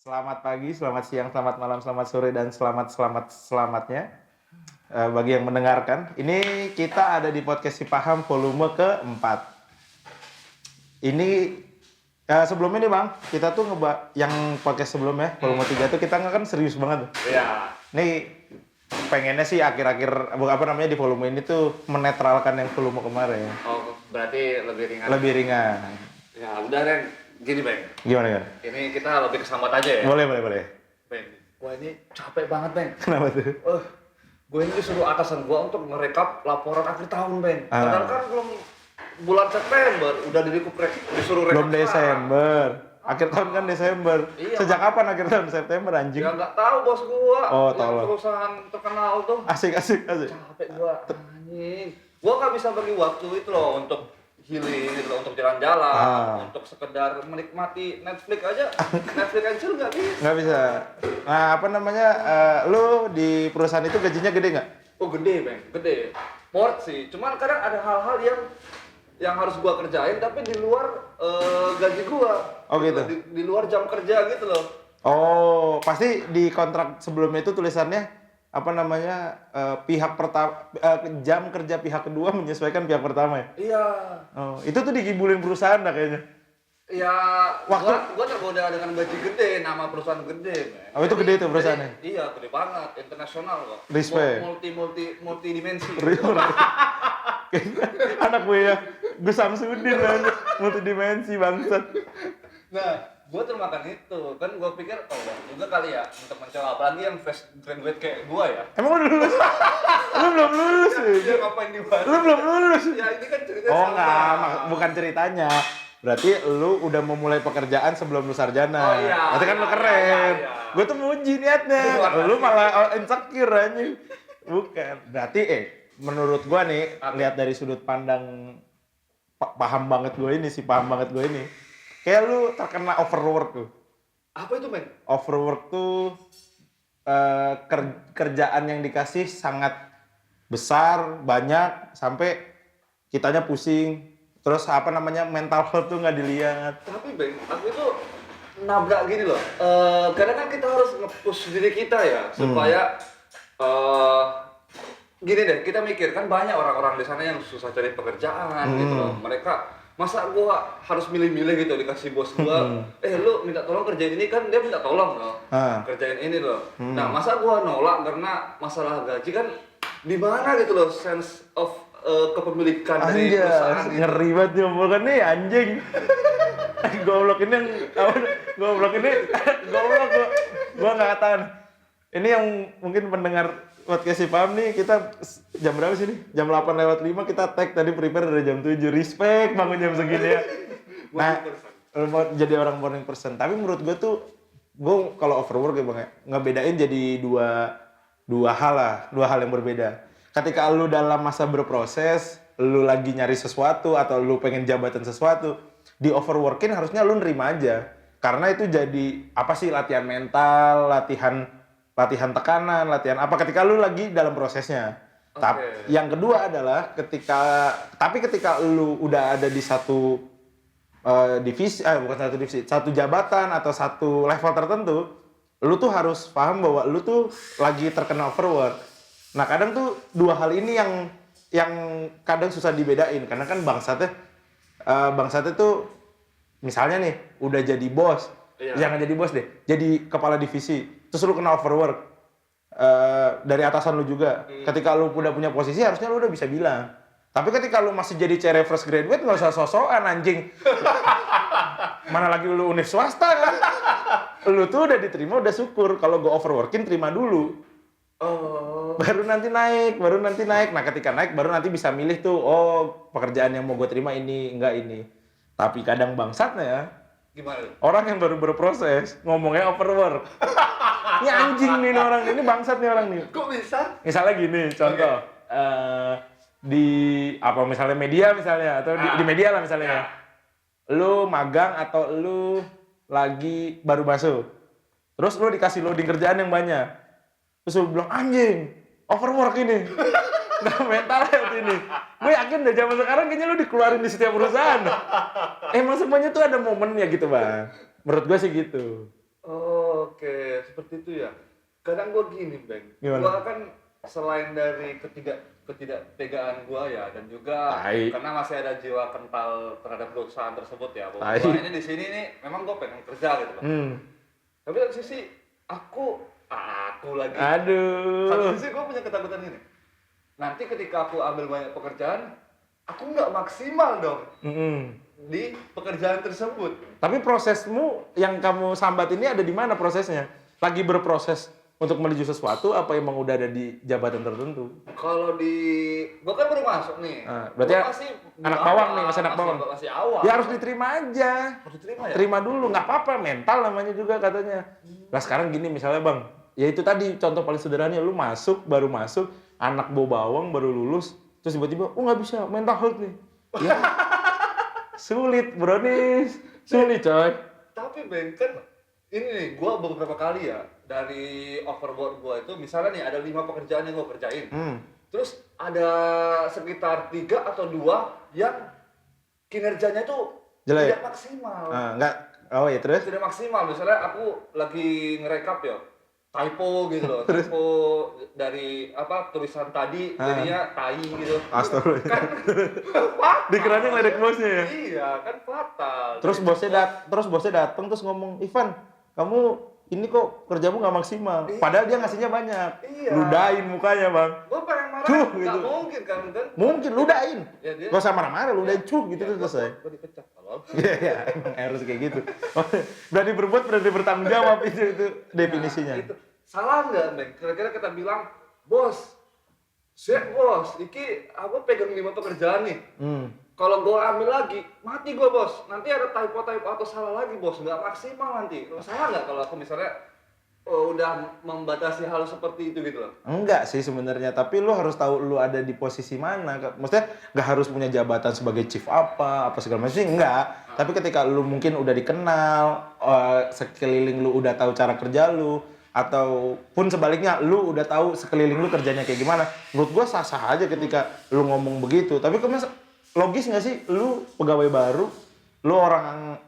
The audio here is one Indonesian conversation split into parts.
Selamat pagi, selamat siang, selamat malam, selamat sore, dan selamatnya bagi yang mendengarkan. Ini kita ada di podcast Si Paham volume keempat. Ini sebelumnya nih Bang, kita tuh yang podcast sebelumnya, volume 3 tuh kita kan serius banget. Iya. Nih pengennya sih akhir-akhir di volume ini tuh menetralkan yang volume kemarin. Oh, berarti lebih ringan. Lebih ringan. Ya, udah Ren. Gini, Bang. Gimana? Ini kita lebih kesambat aja ya. Boleh. Bang, gua ini capek banget, Bang. Kenapa tuh? Gue ini disuruh atasan gua untuk merekap laporan akhir tahun, Bang. Padahal kan belum bulan September, udah disuruh rekap. Belum Desember. Akhir tahun kan Desember. Iya. Sejak kapan akhir tahun? September anjing. Ya nggak tahu bos gua. Oh, yang tolong. perusahaan terkenal tuh. Asik. Capek gua, anjing. Gua nggak bisa bagi waktu itu loh untuk healing gitu loh, untuk jalan-jalan, untuk sekedar menikmati Netflix aja. Netflix aja nggak bisa. Nggak bisa. Nah, lu di perusahaan itu gajinya gede nggak? Oh gede Bang, gede. Port sih, cuman kadang ada hal-hal yang harus gua kerjain tapi di luar gaji gua. Oh gitu? Di luar jam kerja gitu loh. Oh, pasti di kontrak sebelumnya itu tulisannya pihak pertama, jam kerja pihak kedua menyesuaikan pihak pertama ya? Iya. Oh, itu tuh digibulin perusahaan dah kayaknya. Ya, gua tergoda dengan gaji gede, nama perusahaan gede, Bang. Oh, itu gede tuh perusahaannya? Iya, gede banget, internasional kok. Respect. Multi dimensi. Anak gue ya, gue Samsudin aja, multidimensi bangsat. Nah, gue termakan itu, kan gue pikir, juga kali ya, untuk mencoba, apalagi yang fresh graduate kayak gue ya. Emang udah lulus? Lu belum lulus ya? Dia ngapain di mana? Lu belum lulus? Ya ini kan ceritanya Oh sama. enggak, bukan ceritanya. Berarti lu udah memulai pekerjaan sebelum lu sarjana. Oh iya. Berarti kan lu keren. Iya. Gue tuh muji niatnya. Lu malah insecure anjing. Bukan. Berarti menurut gua nih, lihat dari sudut pandang paham banget gue ini. Kayak lu terkena overwork tuh. Apa itu, men? Overwork tuh kerjaan yang dikasih sangat besar, banyak, sampai kitanya pusing. Terus mental health tuh nggak dilihat. Tapi, Bang, aku itu nabrak gini loh. Kadang kan kita harus nge-push diri kita ya, supaya gini deh, kita mikir kan banyak orang-orang di sana yang susah cari pekerjaan gitu loh. Mereka masa gua harus milih-milih gitu dikasih bos gua, lu minta tolong kerjain ini, kan dia minta tolong loh. Kerjain ini loh. Nah, masa gua nolak karena masalah gaji, kan di mana gitu loh sense of kepemilikan dari perusahaan gitu. Ngeri banget nih omongan nih anjing. Goblok ini gua nggak tahan. Ini yang mungkin pendengar podcast Si Paham nih, kita jam berapa sih nih? Jam 8:05 kita tag tadi, prepare dari jam 7. Respect bangun jam segini ya. Nah, mau jadi orang morning person. Tapi menurut gue tuh, gue kalau overwork ya Bang ya, ngebedain jadi dua hal yang berbeda. Ketika lu dalam masa berproses, lu lagi nyari sesuatu atau lu pengen jabatan sesuatu, di overworkin harusnya lu nerima aja. Karena itu jadi latihan mental, latihan tekanan, latihan apa ketika lu lagi dalam prosesnya. Okay. Yang kedua adalah ketika lu udah ada di satu satu jabatan atau satu level tertentu, lu tuh harus paham bahwa lu tuh lagi terkena overwork. Nah, kadang tuh dua hal ini yang kadang susah dibedain, karena kan bangsatnya tuh misalnya nih udah jadi bos. Iya. Jangan jadi bos deh, jadi kepala divisi. Terus lu kena overwork dari atasan lu juga. Ketika lu udah punya posisi, harusnya lu udah bisa bilang. Tapi ketika lu masih jadi cere fresh graduate, nggak usah sosokan anjing. Mana lagi lu univ swasta kan? Lu tuh udah diterima, udah syukur. Kalau gua overworking, terima dulu. Oh. Baru nanti naik. Nah, ketika naik baru nanti bisa milih tuh, pekerjaan yang mau gue terima ini, enggak ini. Tapi kadang bangsatnya ya, Gimana? orang yang baru berproses ngomongnya overwork. Ini anjing nih orang, ini bangsat nih orang nih. Kok bisa? Misalnya gini, contoh. Misalnya media misalnya, atau di media lah misalnya. Lu magang atau lu lagi baru masuk. Terus lu dikasih loading kerjaan yang banyak. Terus lu bilang, anjing, overwork ini. Nggak mental health ini. Gue yakin deh zaman sekarang kayaknya lu dikeluarin di setiap perusahaan. Emang semuanya tuh ada momennya gitu Bang. Menurut gue sih gitu. Oh, Oke, seperti itu ya. Kadang gue gini, Bang. Gimana? Gue kan selain dari ketidaktegaan gue ya, dan juga karena masih ada jiwa kental terhadap perusahaan tersebut ya. Bahwa gue ini di sini nih, memang gue pengen kerja gitu loh. Tapi dari sisi aku lagi. Aduh. Satu sisi gue punya ketakutan ini. Nanti ketika aku ambil banyak pekerjaan, aku nggak maksimal dong di pekerjaan tersebut. Tapi prosesmu yang kamu sambat ini ada di mana prosesnya? Lagi berproses untuk menuju sesuatu apa emang udah ada di jabatan tertentu? Kalau gua kan baru masuk nih. Berarti masih anak bawang nih, masih anak bawang. Masih awal. Ya harus diterima aja. Harus diterima ya? Terima dulu, nggak apa-apa, mental namanya juga katanya. Nah sekarang gini misalnya Bang, ya itu tadi contoh paling sederhana, lu baru masuk, anak bau bawang baru lulus, terus tiba-tiba, oh nggak bisa, mental health nih. Ya, sulit bro nih, sulit coy. Tapi Bang, kan ini nih, gua beberapa kali ya, dari overboard gua itu, misalnya nih ada 5 pekerjaan yang gua kerjain. Terus ada sekitar 3 atau 2 yang kinerjanya itu jelek, tidak maksimal. Enggak, oh ya terus? Tidak maksimal, misalnya aku lagi ngerekap ya, typo gitu loh, typo dari tulisan tadi jadinya tai gitu. Astagfirullah. Kan dikiranya ngeledek bosnya ya? Iya, kan fatal. Terus bosnya datang terus ngomong, "Ivan, kamu ini kok kerjamu nggak maksimal." Padahal dia ngasihnya banyak. Iya. Ludahin mukanya, Bang. Gua pengen marah, Cuh, nggak gitu. mungkin kan? Mungkin ludahin. Ya, dia- Gak usah marah-marah, ludahin cuh gitu Ya, tuh selesai. gua dipecat kalau. Iya, emang harus kayak gitu. Berani berbuat, berani bertanggung jawab itu definisinya. Nah, itu. Salah nggak, Bang? Kira-kira kita bilang, bos, siap bos, iki aku pegang 5 pekerjaan nih. Kalau gua ambil lagi, mati gua bos. Nanti ada typo-typo atau salah lagi bos, nggak maksimal nanti. Salah nggak kalau aku misalnya udah membatasi hal seperti itu gitu loh? Enggak sih sebenarnya, tapi lu harus tahu lu ada di posisi mana. Maksudnya nggak harus punya jabatan sebagai chief apa segala macam sih, enggak. Tapi ketika lu mungkin udah dikenal, sekeliling lu udah tahu cara kerja lu, ataupun sebaliknya lu udah tahu sekeliling lu kerjanya kayak gimana, menurut gua sah-sah aja ketika lu ngomong begitu. Tapi logis nggak sih lu pegawai baru, lu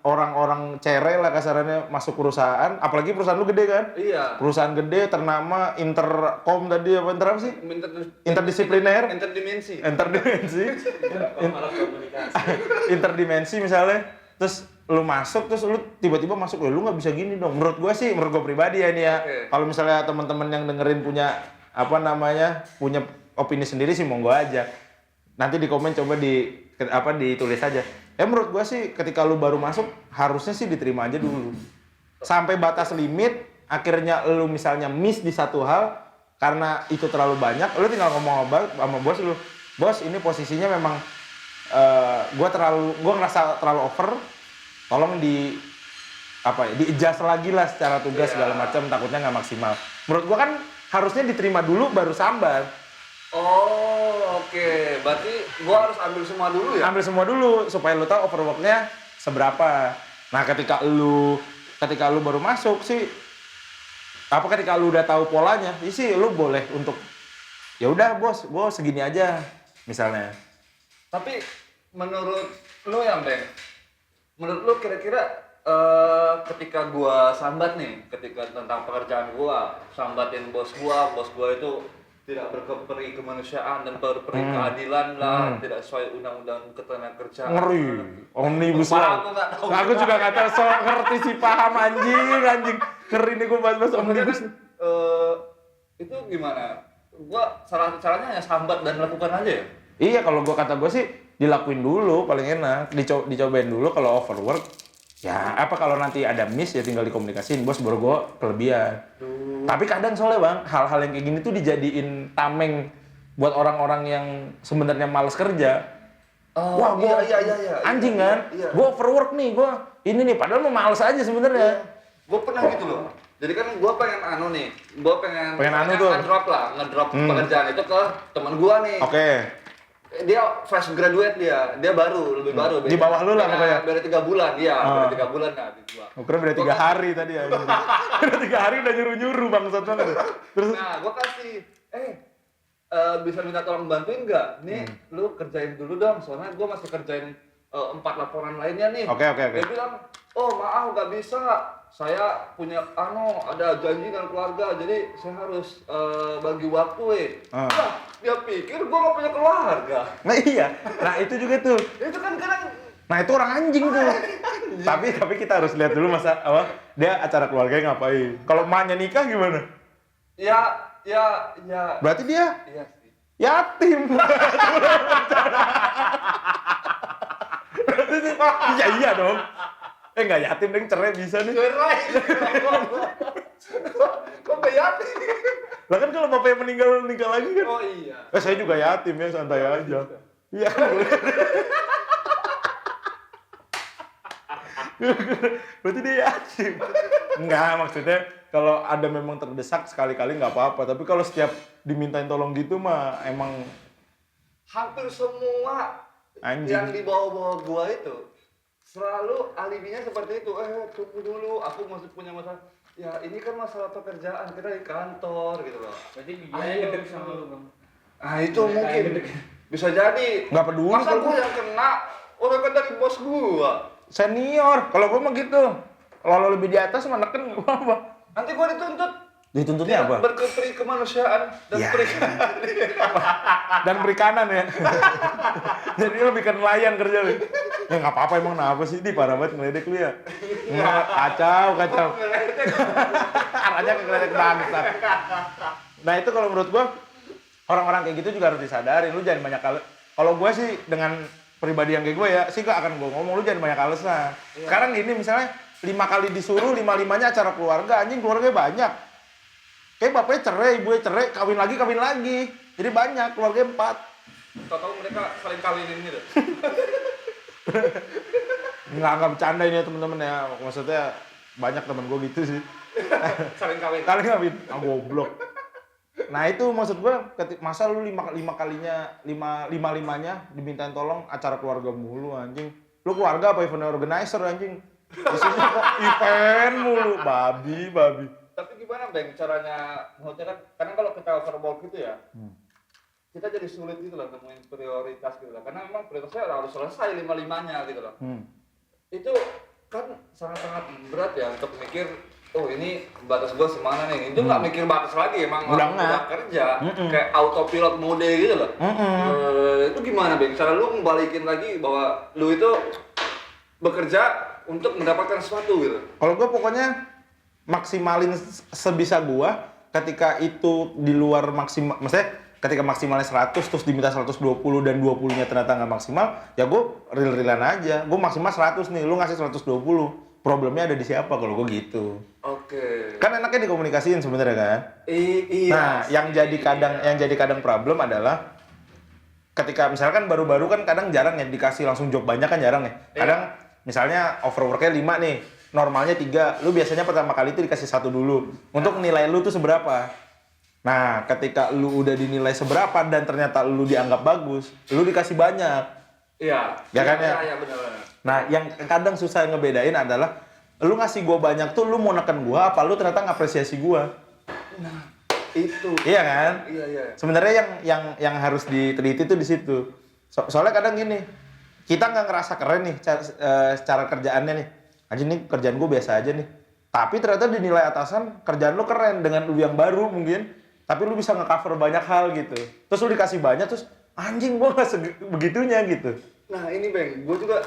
orang cere lah kasarannya masuk perusahaan, apalagi perusahaan lu gede kan? Iya. Perusahaan gede ternama Intercom tadi apa sih? Interdisipliner. Interdimensi. Interdimensi misalnya. Terus lu masuk, terus lu tiba-tiba masuk, lu nggak bisa gini dong. Menurut gue pribadi ya ini ya. Kalau misalnya teman-teman yang dengerin punya punya opini sendiri sih monggo aja. Nanti di komen coba ditulis aja. Ya menurut gue sih ketika lu baru masuk harusnya sih diterima aja dulu. Sampai batas limit, akhirnya lu misalnya miss di satu hal karena itu terlalu banyak, lu tinggal ngomong sama bos lu. Bos, ini posisinya memang gue ngerasa terlalu over, tolong di adjust lagi lah secara tugas segala macam, takutnya nggak maksimal. Menurut gue kan harusnya diterima dulu baru sambat. Oh, oke. Berarti gue harus ambil semua dulu ya? Ambil semua dulu supaya lu tahu overworknya seberapa. Nah ketika lu baru masuk sih, ketika lu udah tahu polanya, sih lu boleh untuk ya udah bos, gue segini aja misalnya. Tapi menurut lu ya, Bang, menurut lu kira-kira ketika gua sambat nih, ketika tentang pekerjaan gua, sambatin bos gua itu tidak berperi kemanusiaan dan berperi keadilan lah, tidak sesuai undang-undang ketenagakerjaan. Ngeri, omnibus law. Aku juga nggak tahu, so ngerti sih, paham anjing. Ngeri nih gua bahas omnibus. Itu gimana? Gua caranya hanya sambat dan lakukan aja ya? Iya, kalau kata gue sih dilakuin dulu paling enak, dicobain dulu. Kalau overwork, ya kalau nanti ada miss ya tinggal dikomunikasiin, bos baru gue kelebihan. Tapi kadang soalnya Bang, hal-hal yang kayak gini tuh dijadiin tameng buat orang-orang yang sebenarnya malas kerja. Wah, gue anjing kan, gue overwork nih, gue ini nih, padahal mau males aja sebenarnya. Gue pernah gitu loh. Jadi kan gue pengen ngedrop pekerjaan itu ke teman gue nih. Oke. Dia fresh graduate dia baru, lebih baru. Di bawah lu lah pokoknya. Beda 3 bulan, iya. Beda 3 bulan nah di gua. Udah 3 hari tadi ya. Udah 3 hari udah nyuruh-nyuruh bangsat banget. Terus nah, gua kasih, bisa minta tolong bantuin nggak? Nih, lu kerjain dulu dong, soalnya gua masih kerjain 4 laporan lainnya nih. Oke. Dia bilang, oh maaf nggak bisa, saya punya ada janji dengan keluarga, jadi saya harus bagi waktu Nah, dia pikir gua nggak punya keluarga. Nah iya, nah itu juga tuh. Itu kan kadang. Nah itu orang anjing tuh. Tapi kita harus lihat dulu masa apa dia acara keluarganya ngapain. Kalau emaknya nikah gimana? Ya. Berarti dia Iya sih. yatim. Iya dong. Nggak yatim deng, cerai bisa nih. Cerai. Kok nggak yatim? Lah kan kalau bapaknya meninggal lagi kan. Oh iya. Saya juga yatim ya, santai aja. Iya. Berarti dia yatim. Enggak, maksudnya kalau ada memang terdesak sekali-kali nggak apa-apa. Tapi kalau setiap dimintain tolong gitu mah emang hampir semua anjing. yang di bawah-bawah gua itu selalu alibinya seperti itu. Tunggu dulu, aku masih punya masalah. Ya ini kan masalah pekerjaan, kita di kantor gitu loh. Berarti dia gede sama lu, Bang. Itu mungkin bisa jadi. Nggak peduli. Masa gua yang kena, orang kan dari bos gua. Senior, kalau gua mah gitu. Kalau lebih di atas mah neken gua apa? Nanti gua dituntut. Dituntutnya apa? Berperi kemanusiaan dan Ya. Dan perikanan ya. Jadi lebih ke nelayan kerja lu. Ya nggak apa-apa emang kenapa sih? Di parah banget ngeledek lu ya. Nggak, kacau. Arahnya ke ngeledek bangsat. Nah itu kalau menurut gua orang-orang kayak gitu juga harus disadari. Lu jangan banyak kalau gua sih dengan pribadi yang kayak gue ya sih gak akan gua ngomong lu jangan banyak alasan. Sekarang gini misalnya 5 kali disuruh 5-5-nya acara keluarga, anjing keluarganya banyak. Kayak bapaknya cerai, ibunya cerai, kawin lagi. Jadi banyak, keluarga 4. Tahu mereka saling kawinin gitu. Nggak bercanda ini ya teman-teman ya. Maksudnya banyak teman gue gitu sih. Saling kawin. Kali kawin, goblok. Nah itu maksud gue, masa lu 5-5-nya dimintain tolong acara keluarga mulu anjing. Lu keluarga apa event organizer anjing? Isinya kok event mulu, babi. Tapi gimana Bang caranya, maksudnya kan karena kalau kita overwork gitu ya, kita jadi sulit gitu loh nemuin prioritas gitu lah. Karena memang prioritasnya harus selesai 5-5-nya gitu loh. Itu kan sangat-sangat berat ya untuk mikir, oh ini batas gua semana nih. Itu nggak mikir batas lagi, emang udah kerja. Kayak autopilot mode gitu loh. Itu gimana Bang? Cara lu membalikin lagi bahwa lu itu bekerja untuk mendapatkan sesuatu gitu. Kalau gue pokoknya maksimalin sebisa gua ketika itu di luar maksimal, maksudnya ketika maksimalnya 100 terus diminta 120 dan 20-nya ternyata nggak maksimal, ya gua real-realan aja. Gua maksimal 100 nih, lu ngasih 120. Problemnya ada di siapa kalau gua gitu. Oke. Kan enaknya dikomunikasiin sebenarnya kan? Iya. Nah, yang jadi kadang problem adalah ketika misalkan baru-baru kan kadang jarang ya dikasih langsung job banyak kan jarang ya. Kadang misalnya overworknya 5 nih. Normalnya 3, lu biasanya pertama kali itu dikasih 1 dulu untuk nilai lu tuh seberapa. Nah, ketika lu udah dinilai seberapa dan ternyata lu dianggap bagus, lu dikasih banyak. Iya. Ya kan ya? Iya, benar. Nah, yang kadang susah ngebedain adalah lu ngasih gua banyak tuh lu mau neken gua apa lu ternyata ngapresiasi gua. Nah, itu. Iya kan? Iya. Sebenarnya yang harus diteliti tuh di situ. Soalnya kadang gini, kita nggak ngerasa keren nih cara kerjaannya nih. Anjing nih kerjaan gue biasa aja nih. Tapi ternyata dinilai atasan kerjaan lu keren dengan lu yang baru mungkin. Tapi lu bisa nge-cover banyak hal gitu. Terus lu dikasih banyak terus anjing gue nggak begitunya gitu. Nah ini Bang, gue juga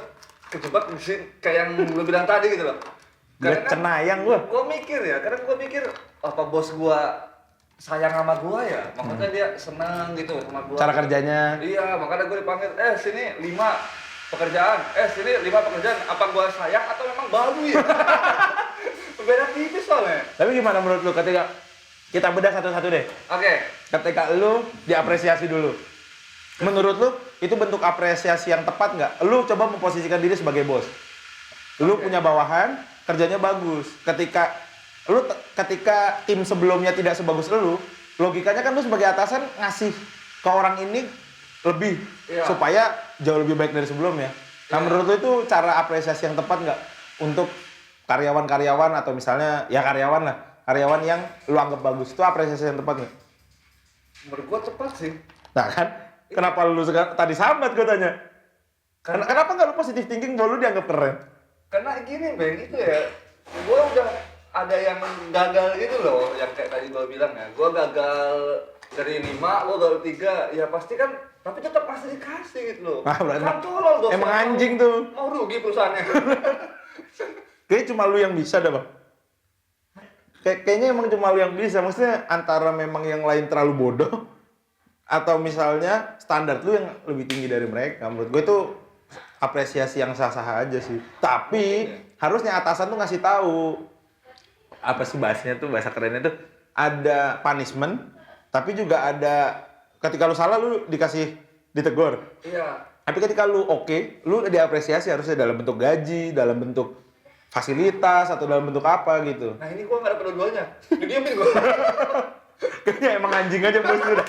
kejebak di sini kayak yang lu bilang tadi gitu loh. Karena cenayang gue. Gue mikir ya, karena gue mikir apa bos gue sayang sama gue ya. Makanya dia senang gitu sama gue. Cara kerjanya. Iya, makanya gue dipanggil, sini 5 pekerjaan, sini 5 pekerjaan, apa gua sayang atau memang baru ya? Beda tipis soalnya. Tapi gimana menurut lu ketika kita bedah satu-satu deh? Oke. Ketika lu diapresiasi dulu, menurut lu itu bentuk apresiasi yang tepat nggak? Lu coba memposisikan diri sebagai bos. Lu punya bawahan, kerjanya bagus. Ketika tim sebelumnya tidak sebagus lu, logikanya kan lu sebagai atasan ngasih ke orang ini lebih supaya jauh lebih baik dari sebelumnya. Nah menurut lu itu cara apresiasi yang tepat nggak untuk karyawan-karyawan atau misalnya ya karyawan yang lu anggap bagus, itu apresiasi yang tepat nggak? Menurut gua tepat sih. Nah kan, kenapa lu tadi sambat gua tanya? Kenapa nggak lu positive thinking bahwa lu dianggap keren? Karena gini Bang, itu ya gue udah ada yang gagal gitu loh, yang kayak tadi gue bilang ya, gue gagal dari 5, gue gagal 3, ya pasti kan, tapi tetap pasti dikasih gitu loh. Berarti Kan tolol bos. emang anjing tuh. Mau rugi perusahaannya. Kayaknya cuma lu yang bisa dah bang. Kayaknya emang cuma lu yang bisa. Maksudnya antara memang yang lain terlalu bodoh, atau misalnya standar lu yang lebih tinggi dari mereka. Menurut gue itu apresiasi yang sah-sah aja sih. Tapi harusnya atasan tuh ngasih tahu. Apa sih bahasanya tuh, bahasa kerennya tuh, ada punishment, tapi juga ada ketika lu salah lu ditegur. Iya. Tapi ketika lu oke, lu diapresiasi harusnya dalam bentuk gaji, dalam bentuk fasilitas, atau dalam bentuk apa gitu. Nah ini gue nggak ada kedua-duanya. Didiemin gue. Kayaknya emang anjing aja bos lu dah.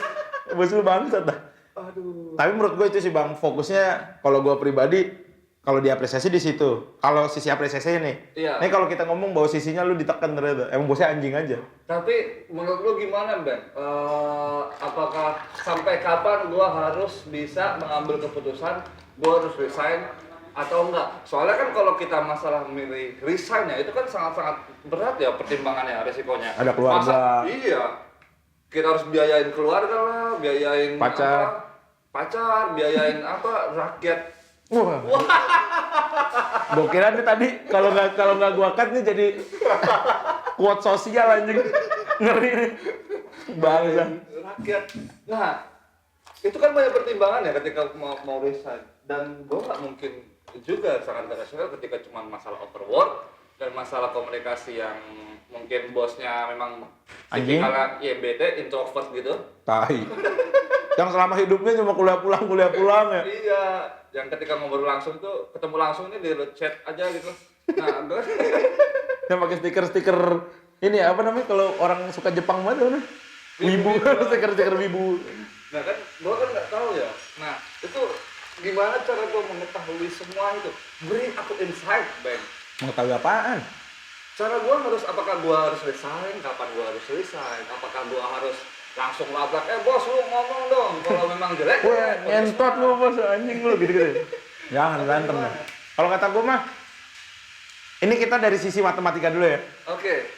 Bos lu bangsat dah. Aduh. Tapi menurut gue itu sih bang, fokusnya kalau gue pribadi, kalau diapresiasi di situ. Kalau sisi apresiasinya nih. Iya. Nih kalau kita ngomong bahwa sisinya lu ditekan ternyata. Emang bosnya anjing aja. Tapi menurut lu gimana Ben? Apakah sampai kapan gua harus bisa mengambil keputusan gua harus resign atau enggak? Soalnya kan kalau kita masalah milih resign ya itu kan sangat-sangat berat ya pertimbangannya, resikonya. Ada keluarga. Iya. Kita harus biayain keluarga lah, biayain Pacar. pacar, biayain apa, rakyat. Wah. Gue kira nih tadi kalau nggak gua cut nih jadi quote sosial anjing. Ngeri nih. Bangsa. Rakyat. Nah, itu kan banyak pertimbangan ya ketika mau resign. Dan gue nggak mungkin juga sangat rasional ketika cuma masalah overwork dan masalah komunikasi yang mungkin bosnya memang Anjing. tipikalnya IMBT, introvert gitu. Tai. Yang selama hidupnya cuma kuliah pulang ya. Iya, yang ketika ngobrol langsung tuh ketemu langsung ini di chat aja gitu. Nah, gue Yang pakai stiker-stiker ini apa namanya kalau orang suka Jepang mana? Wibu, stiker-stiker wibu. nah kan gue kan nggak tahu ya. Nah, itu gimana cara gue mengetahui semua itu? Beri aku insight, Ben. Mengetahui apaan? Cara gua harus, apakah gua harus resign, kapan gua harus resign, apakah gua harus langsung labrak, bos lu ngomong dong, kalau memang jelek Wah, ngentot lu bos, anjing lu gitu-gitu. Jangan berantem dah. Kalau kata gua mah, ini kita dari sisi matematika dulu ya. Oke.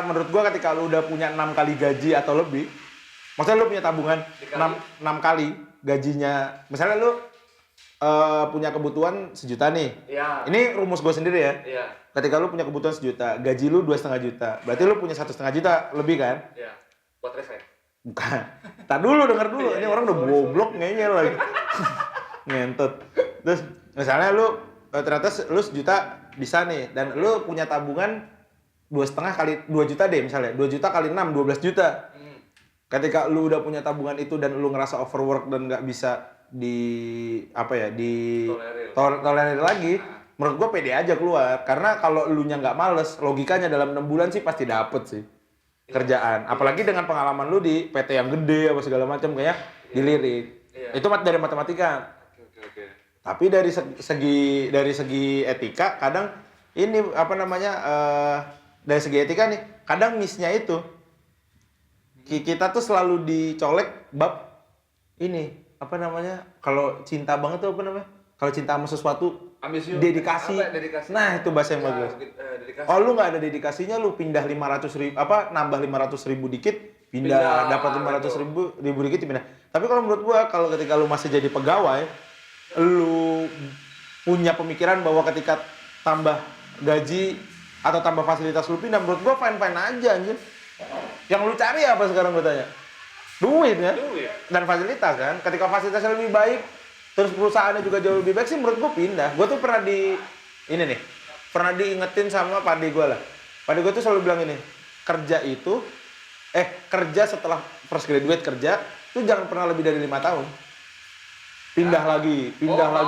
Menurut gua ketika lu udah punya 6 kali gaji atau lebih, maksudnya lu punya tabungan Dikali. 6 kali gajinya, misalnya lu punya kebutuhan 1 juta nih. Iya. Ini rumus gua sendiri ya. Iya. Ketika lu punya kebutuhan 1 juta, gaji lu 2,5 juta. Berarti lu punya 1,5 juta lebih kan? Iya. Buat resign. Bukan. Tar dulu, denger dulu. Ini orang udah goblok ngeyel lagi. Ngentot. Terus misalnya lu ternyata lu 1 juta bisa nih dan lu punya tabungan 2,5 kali 2 juta deh misalnya. 2 juta kali 6 12 juta. Ketika lu udah punya tabungan itu dan lu ngerasa overwork dan nggak bisa tolerir lagi, menurut gua pede aja keluar. Karena kalau elunya nggak males, logikanya dalam 6 bulan sih pasti dapet sih kerjaan. Apalagi dengan pengalaman lu di PT yang gede apa segala macam kayak dilirik. Iya. Itu dari matematika. Oke. Tapi dari segi etika kadang ini dari segi etika nih kadang miss-nya itu kita tuh selalu dicolek bab ini kalau cinta banget tuh kalau cinta sama sesuatu Ambisius. dedikasi. Apa ya, dedikasi? Nah itu bahasa yang bagus. Dedikasi. Oh lu nggak ada dedikasinya, lu pindah 500.000 nambah 500.000 dikit pindah dapat 500.000 dikit pindah. Tapi kalau menurut gua kalau ketika lu masih jadi pegawai, lu punya pemikiran bahwa ketika tambah gaji atau tambah fasilitas lu pindah, menurut gua fine aja anjir. Yang lu cari apa sekarang gua tanya? Duit kan? Duit. Dan fasilitas kan. Ketika fasilitasnya lebih baik, terus perusahaannya juga jauh lebih baik sih menurut gua pindah. Gua tuh pernah diingetin sama padi gua lah. Padi gua tuh selalu bilang ini, kerja setelah fresh graduate kerja tuh jangan pernah lebih dari 5 tahun. Pindah lagi. Tempat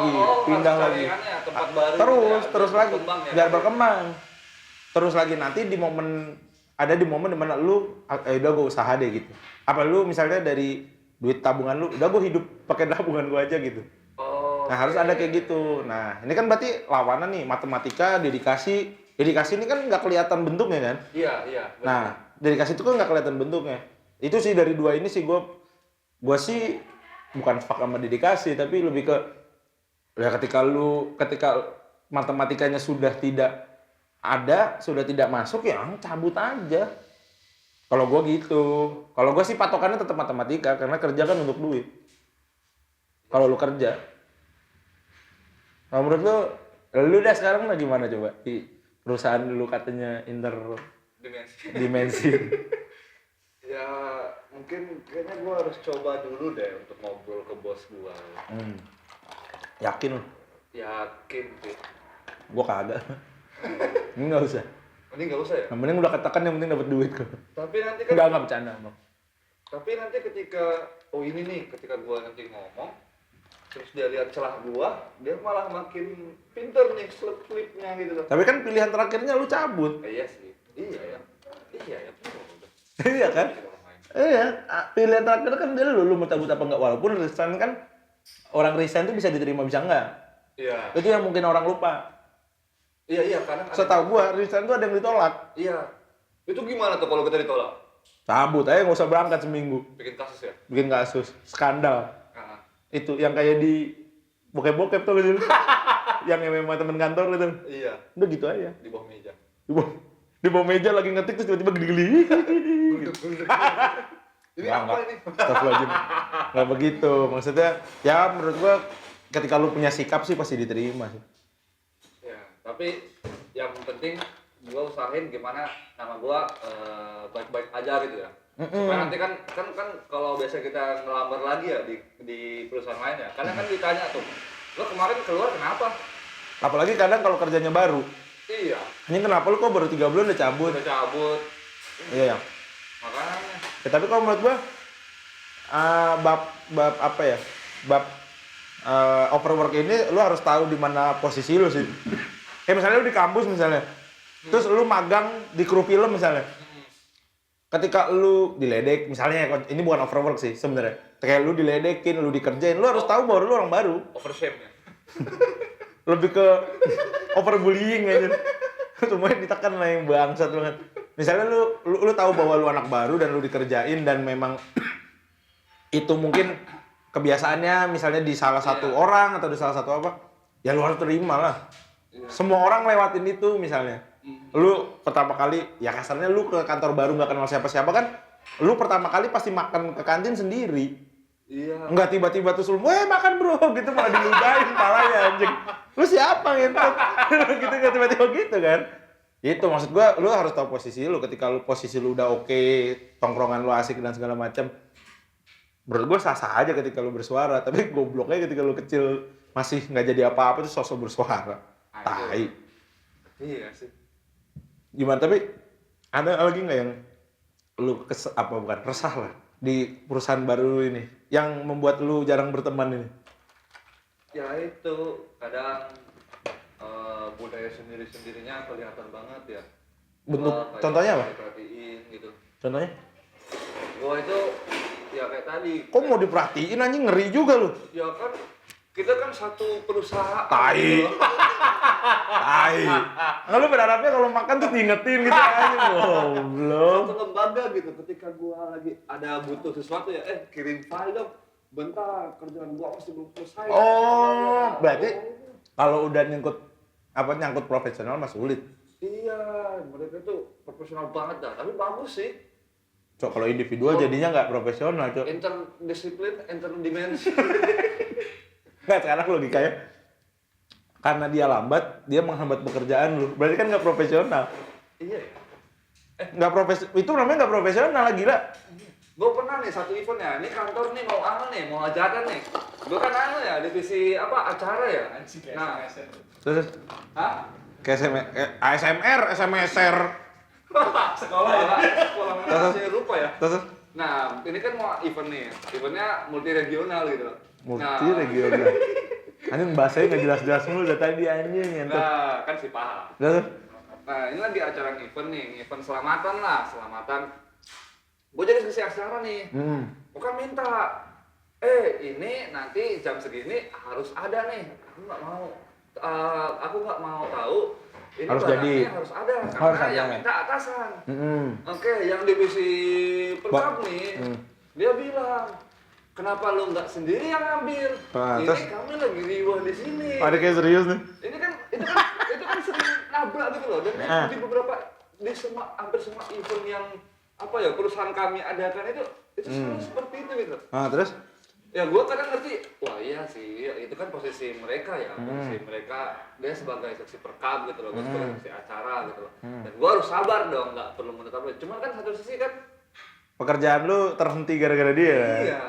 baru Terus lagi, biar berkembang. Terus lagi nanti di momen dimana lu udah gue usaha deh gitu. Apa lu misalnya dari duit tabungan lu, udah gue hidup pakai tabungan gue aja gitu. Nah harus ada kayak gitu. Nah ini kan berarti lawanan nih, matematika, dedikasi. Dedikasi ini kan nggak kelihatan bentuknya kan? Iya. Betul. Nah dedikasi itu kan nggak kelihatan bentuknya. Itu sih dari dua ini sih gue sih bukan fuck sama dedikasi, tapi lebih ke ya ketika matematikanya sudah tidak ada sudah tidak masuk ya cabut aja. Kalau gue gitu. Kalau gue sih patokannya tetap matematika karena kerja kan untuk duit. Kalau lu kerja. Kalau menurut lu udah sekarang lagi mana coba di perusahaan lu katanya dimensi. dimensi. Ya mungkin kayaknya gue harus coba dulu deh untuk ngobrol ke bos gue. Yakin lu? Yakin sih. Gue kagak. Ini nggak usah. Ini nggak usah ya? Yang penting udah katakan yang penting dapat duit kok. Tapi nanti kan Enggak bercanda, Bang. Tapi nanti ketika ketika gua nanti ngomong terus dia lihat celah gua, dia malah makin pinter nih slip-slipnya gitu loh. Tapi kan pilihan terakhirnya lu cabut. Iya sih. Iya ya. Iya kan? Iya, pilihan terakhir kan dia lu mau cabut apa enggak, walaupun resign kan orang resign itu bisa diterima bisa enggak. Iya. Itu yang mungkin orang lupa. Iya, kadang Setahu gua resign itu ada yang ditolak. Iya. Itu gimana tuh kalau kita ditolak? Cabut aja nggak usah berangkat seminggu. Bikin kasus ya? Bikin kasus, skandal. Nah. Itu yang kayak di bokep-bokep tuh gitu. Yang memang temen kantor gitu. Iya. Udah gitu aja. Di bawah meja. Di bawah meja lagi ngetik terus tiba-tiba geli-geli. Ini apa ini? Astagfirullahaladzim. Nggak begitu. Maksudnya, ya menurut gua ketika lu punya sikap sih pasti diterima sih. Ya, tapi yang penting gua usahain gimana nama gua baik-baik aja gitu ya. Supaya nanti kan kalau biasa kita ngelamar lagi ya di perusahaan lain ya. Kadang kan ditanya tuh, lo kemarin keluar kenapa? Apalagi kadang kalau kerjanya baru. Iya. Ini kenapa lu kok baru 3 bulan udah cabut? Udah cabut. Iya ya. Makanya. Ya, tapi kalau menurut gua bab apa ya? Bab overwork ini lu harus tahu di mana posisi lu sih. Kayak misalnya lu di kampus misalnya. Terus lu magang di kru film misalnya. Ketika lu diledek misalnya, ini bukan overwork sih sebenarnya. Kayak lu diledekin, lu dikerjain, lu harus tahu bahwa lu orang baru. Overshame ya. Lebih ke overbullying aja. Semuanya ditekan lah yang bangsat banget. Misalnya lu tahu bahwa lu anak baru dan lu dikerjain dan memang itu mungkin kebiasaannya misalnya di salah satu orang atau di salah satu apa, ya lu harus terima lah. Semua orang lewatin itu misalnya. Lu pertama kali, ya kasarnya lu ke kantor baru nggak kenal siapa-siapa kan, lu pertama kali pasti makan ke kantin sendiri. Iya. Enggak tiba-tiba tuh lu, makan bro, gitu malah diludahin palanya anjing. Lu siapa ngentot? Gitu enggak tiba-tiba gitu kan. Itu maksud gua, lu harus tahu posisi lu. Ketika lu posisi lu udah oke, tongkrongan lu asik dan segala macam. Menurut gua sah-sah aja ketika lu bersuara, tapi gobloknya ketika lu kecil masih nggak jadi apa-apa tuh sosok bersuara. Tai. Iya sih. Gimana, tapi ada lagi nggak yang lu resah lah di perusahaan baru lu ini yang membuat lu jarang berteman ini? Ya itu kadang budaya sendirinya kelihatan banget ya. Bentuk contohnya apa? Diperhatiin gitu. Contohnya? Gua itu ya kayak tadi. Kok mau diperhatiin anjing, ngeri juga lu. Ya kan kita kan satu perusahaan. Tai. Gitu. Tai. Nah, lu berharapnya kalau makan tuh diingetin gitu aja. Goblok. Satu lembaga gitu, ketika gua lagi ada butuh sesuatu ya, kirim file dong. Bentar, kerjaan gua masih belum selesai. Oh, berarti kalau udah nyangkut profesional mah sulit. Iya, mereka tuh profesional banget dah, tapi bagus sih. Cok, kalau individual jadinya nggak profesional, Cok. Interdisiplin, interdimensi. Nggak, sekarang logikanya karena dia lambat, dia menghambat pekerjaan lu. Berarti kan nggak profesional. Iya. Nggak profesional, itu namanya nggak profesional lah, gila. Gue pernah nih satu event ya, ini kantor nih mau hajatan nih. Gue kan ya, divisi acara ya. Nah, Terus? hah? Kayak ASMR, SMSR. Sekolah masih lupa ya. Terus? Nah, ini kan mau event nih, eventnya multi regional gitu. Multi regional. Anjing bahasanya nggak jelas-jelas mulu dari tadi anjing ngentot. Nah, kan si paham. Terus? Nah, ini lagi acara event nih, event selamatan. Gue jadi seksi acara nih. Bukan minta, ini nanti jam segini harus ada nih. Aku nggak mau tahu. Ini Harus jadi. Harus ada, Harus karena ada. yang minta atasan. Oke. Yang divisi perkap nih, dia bilang, kenapa lu nggak sendiri yang ngambil? Nah, Ini terus? kami lagi riuh di sini. Ada kayak serius nih. Itu kan sering nabrak gitu loh. Dan di beberapa hampir semua event yang perusahaan kami adakan itu selalu seperti itu gitu. Terus? Ya gue kadang ngerti, wah iya sih, itu kan posisi mereka ya, posisi mereka dia sebagai seksi perkab gitu loh, gue sebagai seksi acara gitu loh. Dan gue harus sabar dong, nggak perlu menetapkan. Cuma kan satu sisi kan pekerjaan lu terhenti gara-gara dia. iya,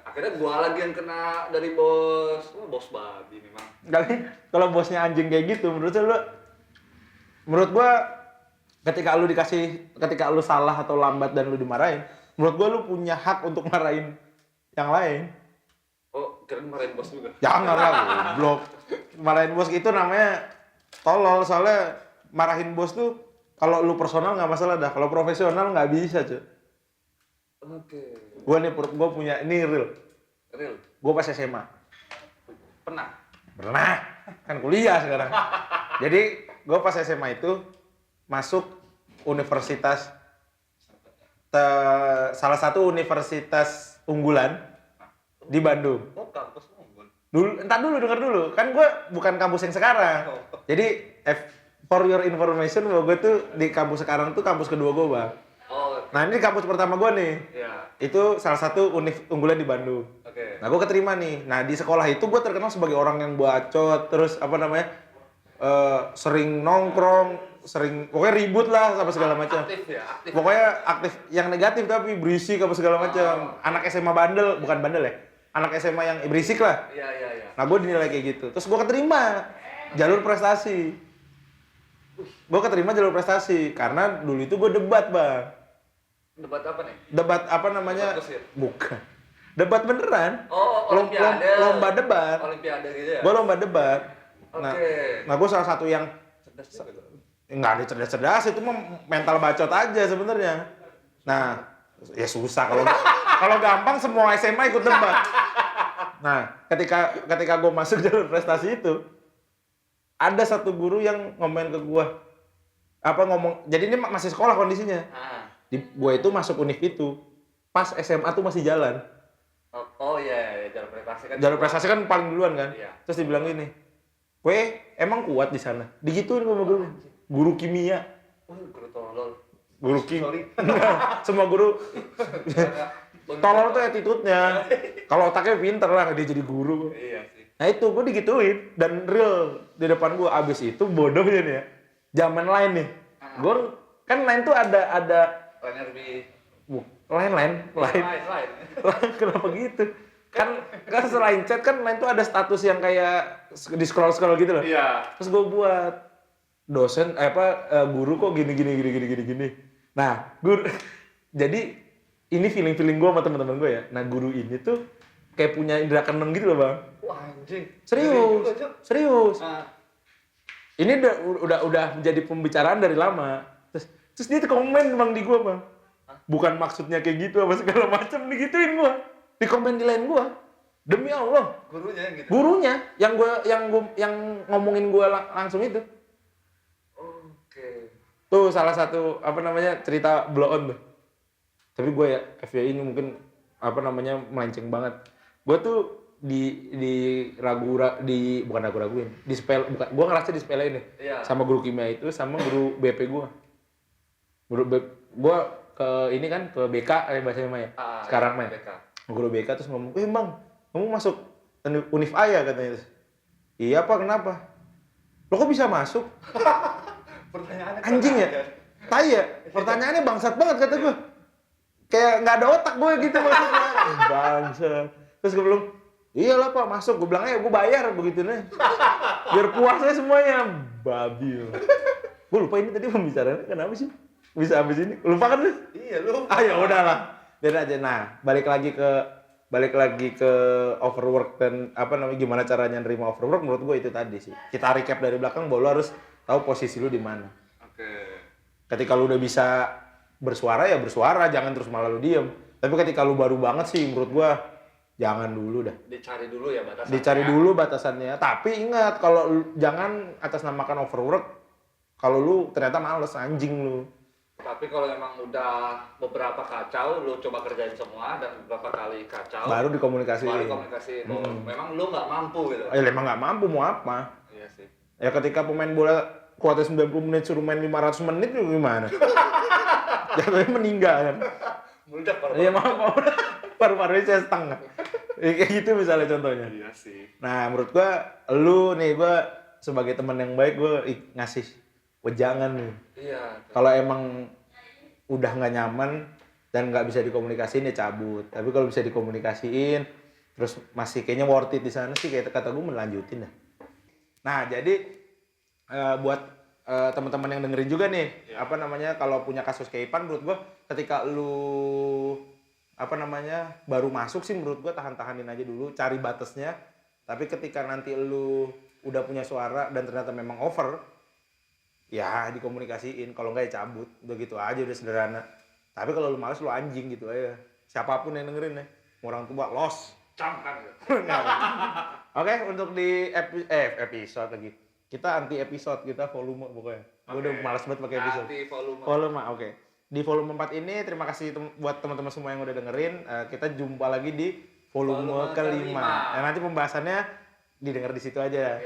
akhirnya gue lagi yang kena dari bos babi memang. Tapi kalau bosnya anjing kayak gitu, menurut gua ketika lu salah atau lambat dan lu dimarahin, menurut gua lu punya hak untuk marahin yang lain. Oh, kirain marahin bos juga. Jangan lah, goblok. Marahin bos itu namanya tolol, soalnya marahin bos tuh kalau lu personal nggak masalah dah, kalau profesional nggak bisa, cuy. Oke. Gua punya ini real. Gua pas SMA. Pernah, Kan kuliah sekarang. Jadi gua pas SMA itu masuk universitas salah satu universitas unggulan di Bandung. oh kampus unggul. Entar dulu, denger dulu. Kan gue bukan kampus yang sekarang. Jadi, for your information, gue tuh di kampus sekarang tuh kampus kedua gue, Bang. Oh, Nah, ini kampus pertama gue nih. iya. Itu salah satu univ unggulan di Bandung. Oke. Nah, gue keterima nih. Nah, di sekolah itu gue terkenal sebagai orang yang bacot, terus sering nongkrong, pokoknya ribut lah sama segala macam. Aktif. Pokoknya aktif, yang negatif tapi berisik apa segala macam. Anak SMA bandel, bukan bandel ya. Anak SMA yang berisik lah. Iya. Nah, gue dinilai kayak gitu. Terus gue keterima jalur prestasi. Karena dulu itu gue debat, Bang. Debat apa nih? Debat apa namanya? Debat kusir? Bukan. Debat beneran. Oh, olimpiade. Lomba debat. Olimpiade gitu ya? Gue lomba debat. Oke. Nah, gue salah satu yang Cerdas juga. nggak ada cerdas-cerdas, itu mah mental bacot aja sebenarnya. Nah, ya susah kalau gampang semua SMA ikut debat. Nah, ketika gue masuk jalur prestasi itu, ada satu guru yang ngomen ke gue, jadi ini masih sekolah kondisinya. Gue itu masuk univ itu, pas SMA tuh masih jalan. Oh iya, jalur prestasi kan. Jalur prestasi kan paling duluan kan. Iya. Terus dibilang gini, "Weh, emang kuat di sana?" Digituin sama guru kimia. Guru tolol. Guru kimia. Sorry. Semua guru tolol tuh attitude-nya. Kalau otaknya pinter lah dia jadi guru. Iya sih. Nah itu gue digituin dan real di depan gue. Abis itu bodohnya nih ya, zaman lain nih. Gue kan lain tuh ada Lainnya lebih lain. Kenapa gitu? Kan selain chat kan lain tuh ada status yang kayak di scroll gitu loh. Iya. Terus gue buat guru kok gini. Nah, jadi ini feeling gue sama teman-teman gue ya. Nah, guru ini tuh kayak punya indera keenam gitu loh, Bang. Wah, anjing. Serius. Ini udah menjadi pembicaraan dari lama. Terus dia tuh komen Bang di gue, Bang. Bukan maksudnya kayak gitu apa segala macam, digituin gue. Di komen di lain gue. Demi Allah. Gurunya yang gitu. Gurunya yang ngomongin gue langsung itu. Oke. Tuh salah satu cerita blow on tuh. Tapi gue ya FYI ini mungkin melenceng banget. Gue tuh bukan ragu-raguin, gue ngerasa disepelein nih. Iya. Sama guru kimia itu sama guru BP gue. Gue ke BK bahasanya Maya. Sekarang Maya. Guru BK terus ngomong, Bang, kamu masuk Univ A ya katanya. Iya Pak, kenapa? Lo kok bisa masuk? Pertanyaannya Anjing ya? Tai ya? Pertanyaannya bangsat banget kata gue. Kayak nggak ada otak gue gitu maksudnya. Bangsat. Terus gue bilang, iyalah Pak masuk. Gue bilang, gue bayar begitu nih. Biar puas aja semuanya. Babi. Gue lupa ini tadi pembicaraannya kenapa sih? Bisa habis ini? Lupa kan lu? Iya lu. Ya udahlah. Biar aja. Nah, balik lagi ke overwork dan gimana caranya nerima overwork, menurut gue itu tadi sih. Kita recap dari belakang bahwa lu harus tahu posisi lu di mana. Oke. Ketika lu udah bisa bersuara ya bersuara, jangan terus malah lu diem. Tapi ketika lu baru banget sih menurut gua jangan dulu dah. Dicari dulu ya batasannya. Dicari dulu batasannya. Tapi ingat kalau jangan atas namakan overwork kalau lu ternyata males, anjing lu. Tapi kalau emang udah beberapa kacau, lu coba kerjain semua dan beberapa kali kacau. Baru dikomunikasiin. Memang lu nggak mampu gitu. Emang nggak mampu mau apa? Iya sih. Ya ketika pemain bola kuotanya 90 menit suruh main 500 menit itu gimana? Jatuhnya meninggal kan. Meledak parah. Iya maaf, paru-parunya saya setengah. Kayak gitu misalnya contohnya. Iya sih. Nah menurut gua, lu nih gua sebagai teman yang baik gua ngasih wejangan nih. Iya. Kalau emang udah nggak nyaman dan nggak bisa dikomunikasiin ya cabut. Tapi kalau bisa dikomunikasiin, terus masih kayaknya worth it di sana sih, kayak kata gue melanjutin dah. Nah jadi buat teman-teman yang dengerin juga nih, apa namanya, kalau punya kasus kayak Ipan, menurut gua ketika lu apa namanya baru masuk sih, menurut gua tahan-tahanin aja dulu, cari batasnya. Tapi ketika nanti lu udah punya suara dan ternyata memang over, ya dikomunikasiin. Kalau enggak ya cabut, udah gitu aja, udah sederhana. Tapi kalau lu males, lu anjing gitu aja. Siapapun yang dengerin ya, orang tua los. Camkan. Oke, untuk di episode lagi. Kita anti episode, kita volume pokoknya. Gue udah malas banget pakai episode. Anti volume. Volume, oke. Di volume 4 ini terima kasih buat teman-teman semua yang udah dengerin. Kita jumpa lagi di volume kelima. Nah, nanti pembahasannya didengar di situ aja.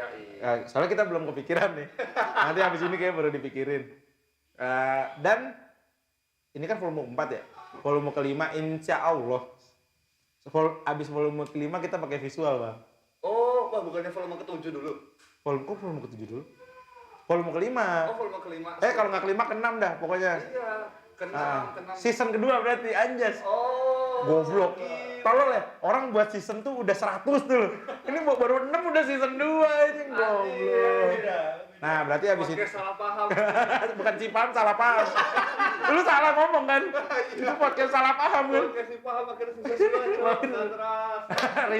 Soalnya kita belum kepikiran nih. Nanti habis ini kayak baru dipikirin. Dan ini kan volume 4 ya. Volume kelima insya Allah. Abis volume kelima kita pakai visual, Bang. Oh, bukannya volume ke-7 dulu? Volume ke-7 dulu? Volume kelima. Oh, volume kelima. Kalau nggak kelima, ke-6 dah pokoknya. Iya, ke-6. Season kedua berarti, anjas. Oh. Goblok. Tolol ya, orang buat season tuh udah 100 tuh. Ini baru 6 udah season 2 ini, goblok. Nah, berarti habis itu salah paham. bukan Cipam, salah paham. Lu salah ngomong kan? Itu podcast salah paham kan? Podcast paham akhirnya season 2.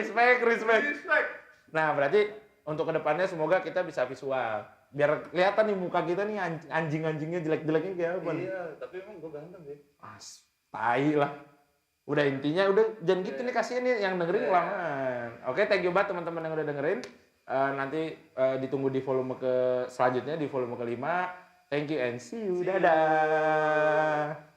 Respect. Nah, berarti untuk kedepannya semoga kita bisa visual. Biar kelihatan nih muka kita nih anjing-anjingnya jelek-jeleknya kayak apa nih. Iya, tapi emang gue ganteng sih. Tai lah. Udah intinya udah jangan gitu nih, kasihan nih yang dengerin kelamaan. Oke, thank you banget teman-teman yang udah dengerin. Nanti ditunggu di volume selanjutnya, di volume kelima. Thank you and see you. Dadah.